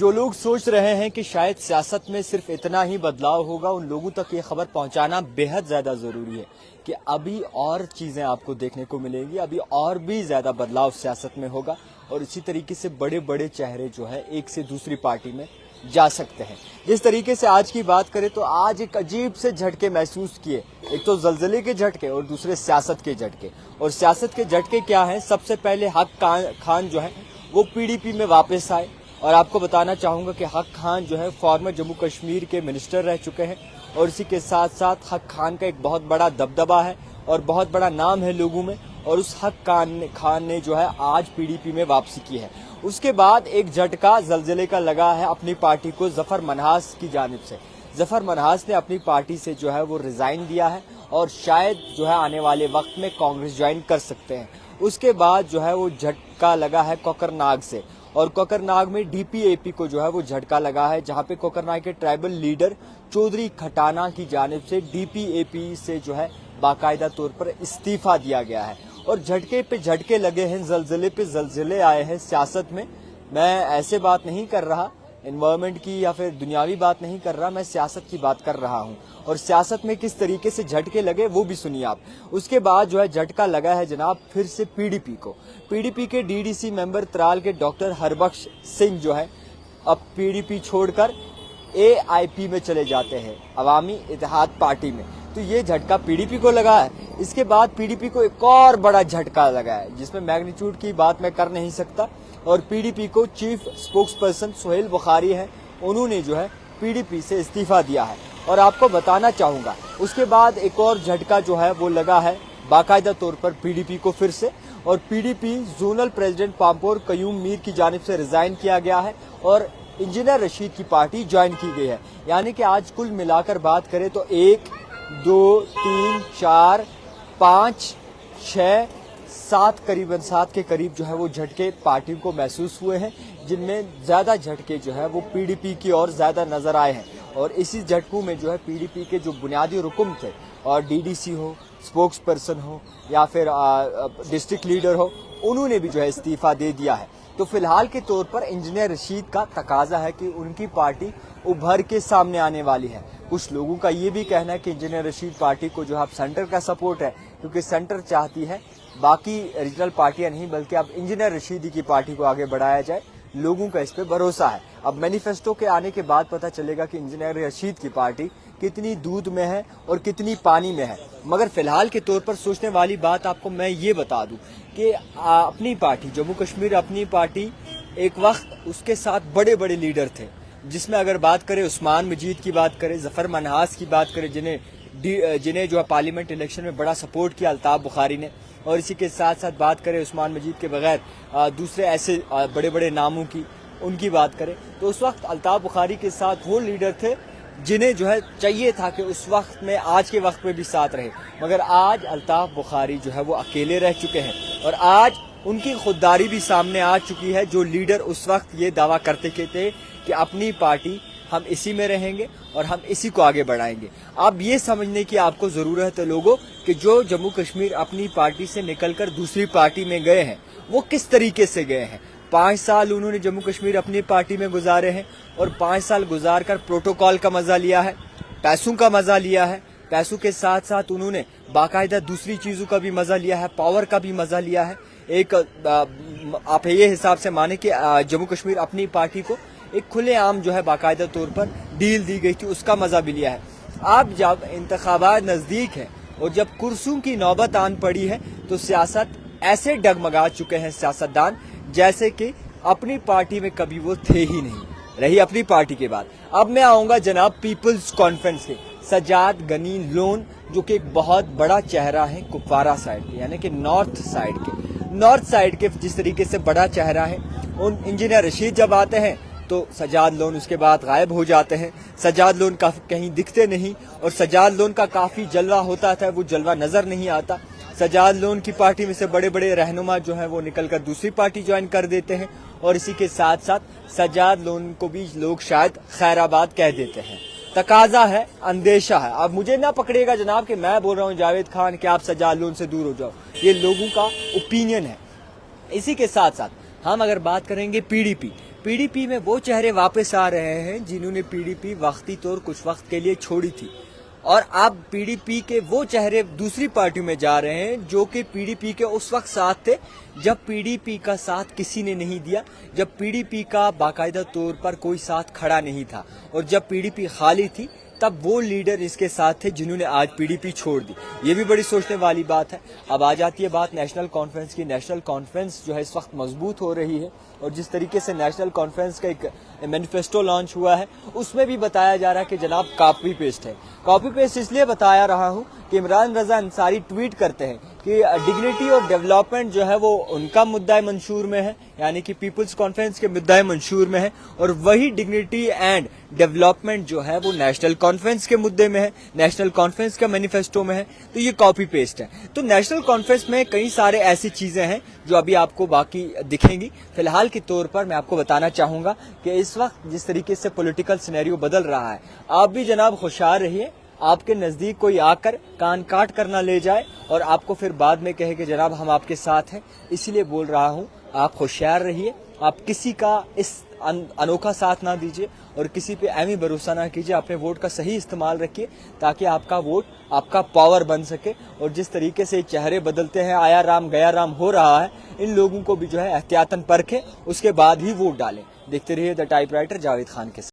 जो लोग सोच रहे हैं कि शायद सियासत में सिर्फ इतना ही बदलाव होगा, उन लोगों तक ये खबर पहुंचाना बेहद ज्यादा जरूरी है कि अभी और चीजें आपको देखने को मिलेंगी, अभी और भी ज्यादा बदलाव सियासत में होगा और इसी तरीके से बड़े बड़े चेहरे जो है एक से दूसरी पार्टी में जा सकते हैं। जिस तरीके से आज की बात करें तो आज एक अजीब से झटके महसूस किए, एक तो जलजले के झटके और दूसरे सियासत के झटके। और सियासत के झटके क्या हैं? सबसे पहले हक खान जो है वो पीडीपी में वापस आए और आपको बताना चाहूंगा कि हक खान जो है फॉर्मर जम्मू कश्मीर के मिनिस्टर रह चुके हैं और इसी के साथ साथ हक खान का एक बहुत बड़ा दबदबा है और बहुत बड़ा नाम है लोगों में, और उस हक खान ने जो है आज पीडीपी में वापसी की है। उसके बाद एक झटका जलजले का लगा है अपनी पार्टी को जफर मनहास की जानिब से। जफर मनहास ने अपनी पार्टी से जो है वो रिजाइन दिया है और शायद जो है आने वाले वक्त में कांग्रेस ज्वाइन कर सकते हैं। उसके बाद जो है वो झटका लगा है कोकरनाग से, और कोकरनाग में डीपीएपी को जो है वो झटका लगा है, जहां पे कोकरनाग के ट्राइबल लीडर चौधरी खटाना की जानिब से डीपीएपी से जो है बाकायदा तौर पर इस्तीफा दिया गया है। और झटके पे झटके लगे हैं, जलजले पे जलजले आए हैं सियासत में। मैं ऐसे बात नहीं कर रहा एनवायरमेंट की या फिर दुनियावी बात नहीं कर रहा, मैं सियासत की बात कर रहा हूं। और सियासत में किस तरीके से झटके लगे वो भी सुनिए आप। उसके बाद जो है झटका लगा है जनाब फिर से पीडीपी को। पीडीपी के डीडीसी मेंबर त्राल के डॉक्टर हरबख्श सिंह जो है अब पीडीपी छोड़कर एआईपी में चले जाते हैं, अवामी इत्तेहाद पार्टी में। तो ये झटका पीडीपी को लगा है। इसके बाद पीडीपी को एक और बड़ा झटका लगा है जिसमें मैग्नीट्यूड की बात मैं कर नहीं सकता, और पीडीपी को chief spokes person Sohail Bukhari है, उन्होंने जो है पीडीपी से इस्तीफा दिया है। और आपको बताना चाहूंगा उसके बाद एक और झटका जो है वो लगा है बाकायदा तौर पर पीडीपी को फिर से, और PDP zonal president Pampore Qayoom Mir की जानिब से रिजाइन किया गया है और इंजीनियर रशीद की पार्टी ज्वाइन की गई है। यानी कि आज कुल मिलाकर बात करें तो 1 2 3 4 5 6 7 करीबन 7 के करीब जो है वो झटके पार्टी को महसूस हुए हैं, जिनमें ज्यादा झटके जो है वो पीडीपी की ओर ज्यादा नजर आए हैं। और इसी झटकों में जो है पीडीपी के जो बुनियादी रुकन थे, और डीडीसी हो, स्पोक्स पर्सन हो या फिर डिस्ट्रिक्ट लीडर हो, उन्होंने भी जो है इस्तीफा दे दिया है। तो फिलहाल के तौर पर इंजीनियर रशीद का तकाजा है कि उनकी पार्टी उभर के सामने आने वाली है। कुछ लोगों का ये भी कहना है कि इंजीनियर रशीद पार्टी को जो है सेंटर का सपोर्ट है, क्योंकि सेंटर चाहती है बाकी रीजनल पार्टियां नहीं बल्कि अब इंजीनियर रशीदी की पार्टी को आगे बढ़ाया जाए। लोगों का इस पे भरोसा है। अब मैनिफेस्टो के आने के बाद पता चलेगा कि इंजीनियर रशीद की पार्टी कितनी दूध में है और कितनी पानी में है। मगर फिलहाल के तौर पर सोचने वाली बात आपको मैं ये बता दूं कि अपनी पार्टी जम्मू कश्मीर, अपनी पार्टी एक वक्त उसके साथ बड़े बड़े लीडर थे, जिसमें अगर बात करें उस्मान मजीद की बात करें, जफर मनहास की बात करें, जिन्हें जो है पार्लियामेंट इलेक्शन में बड़ा सपोर्ट किया अल्ताफ बुखारी ने, और इसी के साथ साथ बात करें उस्मान मजीद के बगैर दूसरे ऐसे बड़े बड़े नामों की, उनकी बात करें तो उस वक्त अल्ताफ बुखारी के साथ वो लीडर थे जिन्हें जो है चाहिए था कि उस वक्त में आज के वक्त में भी साथ रहे। मगर आज अल्ताफ बुखारी जो है वो अकेले रह चुके हैं और आज उनकी खुददारी भी सामने आ चुकी है। जो लीडर उस वक्त ये दावा करते थे कि अपनी पार्टी हम इसी में रहेंगे और हम इसी को आगे बढ़ाएंगे। अब ये समझने की आपको जरूरत है लोगों कि जो जम्मू कश्मीर अपनी पार्टी से निकलकर दूसरी पार्टी में गए हैं वो किस तरीके से गए हैं। 5 साल उन्होंने जम्मू कश्मीर अपनी पार्टी में गुजारे हैं और 5 साल गुजार कर प्रोटोकॉल का मजा लिया है, पैसों का मजा लिया है। पैसों के साथ साथ उन्होंने बाकायदा दूसरी चीजों का भी मजा लिया है, पावर का भी मजा लिया है। एक आप ये हिसाब से माने कि जम्मू कश्मीर अपनी पार्टी को एक खुलेआम जो है बाकायदा तौर पर डील दी गई थी, उसका मजा भी लिया है। अब जब इंतखाबात नजदीक है और जब कुर्सियों की नौबत आन पड़ी है तो सियासत ऐसे डगमगा चुके हैं सियासतदान जैसे कि अपनी पार्टी में कभी वो थे ही नहीं। रही अपनी पार्टी के बाद अब मैं आऊंगा जनाब पीपल्स कॉन्फ्रेंस के सजाद गनी लोन, जो कि एक बहुत बड़ा चेहरा है कुपवारा साइड के, यानी कि नॉर्थ साइड के जिस तरीके से बड़ा चेहरा है। उन इंजीनियर रशीद जब आते हैं तो सजाद लोन उसके बाद गायब हो जाते हैं। सजाद लोन कहीं दिखते नहीं और सजाद लोन का काफी जलवा होता था, वो जलवा नजर नहीं आता। सजाद लोन की पार्टी में से बड़े बड़े रहनुमा जो है वो निकलकर दूसरी पार्टी ज्वाइन कर देते हैं और इसी के साथ साथ सजाद लोन को भी लोग शायद खैराबाद कह देते हैं। तकाजा है, अंदेशा है। अब मुझे ना पकड़ेगा जनाब कि मैं बोल रहा हूँ जावेद खान कि आप सजाद लोन से दूर हो जाओ, ये लोगों का ओपिनियन है। इसी के साथ साथ हम अगर बात करेंगे पीडीपी में वो चेहरे वापस आ रहे हैं जिन्होंने पीडीपी वक्ती तौर कुछ वक्त के लिए छोड़ी थी, और अब पीडीपी के वो चेहरे दूसरी पार्टी में जा रहे हैं जो कि पीडीपी के उस वक्त साथ थे जब पीडीपी का साथ किसी ने नहीं दिया, जब पीडीपी का बाकायदा तौर पर कोई साथ खड़ा नहीं था, और जब पीडीपी खाली थी तब वो लीडर इसके साथ थे जिन्होंने आज पीडीपी छोड़ दी। ये भी बड़ी सोचने वाली बात है। अब आ जाती है बात नेशनल कॉन्फ्रेंस की। नेशनल कॉन्फ्रेंस जो है इस वक्त मजबूत हो रही है, और जिस तरीके से नेशनल कॉन्फ्रेंस का एक मैनिफेस्टो लॉन्च हुआ है उसमें भी बताया जा रहा है कि जनाब कॉपी पेस्ट है। कॉपी पेस्ट इसलिए बताया रहा हूँ कि इमरान रजा अंसारी ट्वीट करते हैं कि डिग्निटी और डेवलपमेंट जो है वो उनका मुद्दा मंशूर में है, यानी कि पीपल्स कॉन्फ्रेंस के मुद्दा मंशूर में है, और वही डिग्निटी एंड डेवलपमेंट जो है वो नेशनल कॉन्फ्रेंस के मुद्दे में है, नेशनल कॉन्फ्रेंस का मैनिफेस्टो में है। तो ये कॉपी पेस्ट है। तो नेशनल कॉन्फ्रेंस में कई सारे ऐसी चीजें हैं जो अभी आपको बाकी दिखेंगी। फिलहाल के तौर पर मैं आपको बताना चाहूंगा कि इस वक्त जिस तरीके से पॉलिटिकल सिनेरियो बदल रहा है, आप भी जनाब होशियार रहिए। आपके नजदीक कोई आकर कान काट कर ना ले जाए और आपको फिर बाद में कहे कि जनाब हम आपके साथ हैं। इसीलिए बोल रहा हूं, आप होशियार रहिए। आप किसी का इस अनोखा साथ ना दीजिए और किसी पे ऐवी भरोसा ना कीजिए। अपने वोट का सही इस्तेमाल रखिए ताकि आपका वोट आपका पावर बन सके। और जिस तरीके से चेहरे बदलते हैं, आया राम गया राम हो रहा है, इन लोगों को भी जो है एहतियातन परखें, उसके बाद ही वोट डालें। देखते रहिए द टाइपराइटर जावेद खान के साथ।